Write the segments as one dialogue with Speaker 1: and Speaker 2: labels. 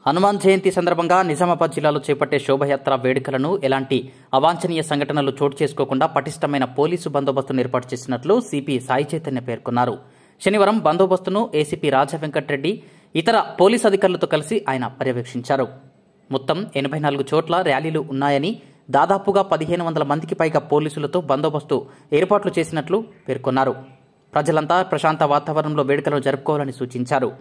Speaker 1: హనుమాన్ జయంతి సందర్భంగా నిజామాబాద్ జిల్లాలో చేపట్టే శోభయాత్ర వేడుకలను ఎలాంటి అవాంఛనీయ సంఘటనలు చోటు చేసుకోకుండా పటిష్టమైన పోలీసు బందోబస్తును ఏర్పాటు చేసినట్లు సిపి సాయి చైతన్య పేర్కొన్నారు. శనివారం బందోబస్తును ఏసీపీ రాజా వెంకటరెడ్డి ఇతర పోలీసు అధికారులతో కలిసి ఆయన పర్యవేక్షించారు. మొత్తం 84 చోట్ల ర్యాలీలు ఉన్నాయని, దాదాపుగా 1500 మందికి పైగా పోలీసులతో బందోబస్తు ఏర్పాట్లు చేసినట్లు పేర్కొన్నారు. ప్రజలంతా ప్రశాంత వాతావరణంలో వేడుకలను జరుపుకోవాలని సూచించారు.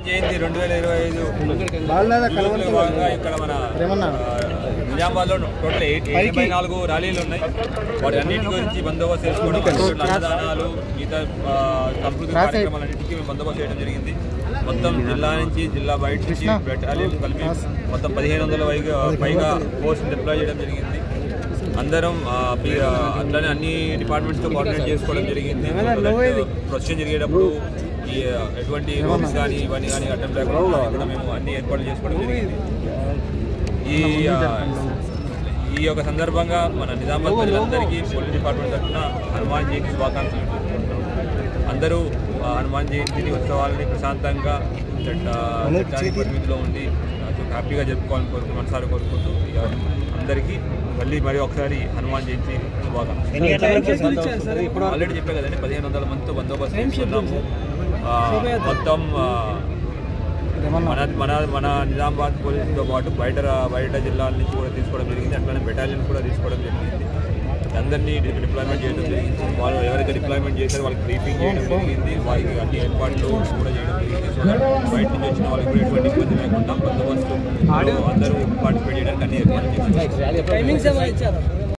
Speaker 2: జయంతి 2025 భాగంగా ఇక్కడ మన నిజామాబాద్లో టోటల్ 84 ర్యాలీలు ఉన్నాయి. వాటి అన్నింటి గురించి బందోబస్తు చేసుకోవడం, అన్నదానాలు, ఇతర సంస్కృతి కార్యక్రమాలన్నింటికి బందోబస్తు చేయడం జరిగింది. మొత్తం జిల్లా నుంచి, జిల్లా బయట నుంచి బెటాలియన్ కలిపి మొత్తం 1500 పైగా ఫోర్స్ డిప్లాయ్ చేయడం జరిగింది. అందరం అట్లానే అన్ని డిపార్ట్మెంట్స్తో కోఆర్డినేట్ చేసుకోవడం జరిగింది. ప్రొసెషన్ జరిగేటప్పుడు ఎటువంటి రూమ్స్ కానీ ఇవన్నీ కానీ అటెంప్ట్ లేకుండా కూడా మేము అన్ని ఏర్పాట్లు చేసుకోవడం జరిగింది. ఈ యొక్క సందర్భంగా మన నిజామాబాద్ ప్రజలందరికీ పోలీస్ డిపార్ట్మెంట్ తరఫున హనుమాన్ జయంతి శుభాకాంక్షలు. అందరూ హనుమాన్ జయంతి ఉత్సవాలని ప్రశాంతంగా పరిమితిలో ఉండి హ్యాపీగా జరుపుకోవాలని మనసారి కోరుకుంటూ అందరికీ మళ్ళీ ఒకసారి హనుమాన్ జయంతి శుభాకాంక్షలు. ఆల్రెడీ చెప్పే కదండి, 1500 మందితో బందోబస్తు చేస్తున్నాము. మొత్తం మన నిజామాబాద్ పోలీసుతో పాటు బయట జిల్లాల నుంచి కూడా తీసుకోవడం జరిగింది. అట్లానే బెటాలియన్ కూడా తీసుకోవడం జరిగింది. అందరినీ డిప్లాయ్మెంట్ చేయడం జరిగింది. వాళ్ళు ఎవరైతే డిప్లాయ్మెంట్ చేశారో వాళ్ళకి బ్రీఫింగ్ చేయడం జరిగింది. వాళ్ళకి అన్ని ఏర్పాట్లు కూడా చేయడం జరిగింది. సో బయట నుంచి వచ్చిన వాళ్ళకి కూడా ఎటువంటి ఇబ్బంది లేకుండా బందోబస్తు అందరూ పార్టిసిపేట్ చేయడానికి అన్ని ఏర్పాట్లు చేశారు.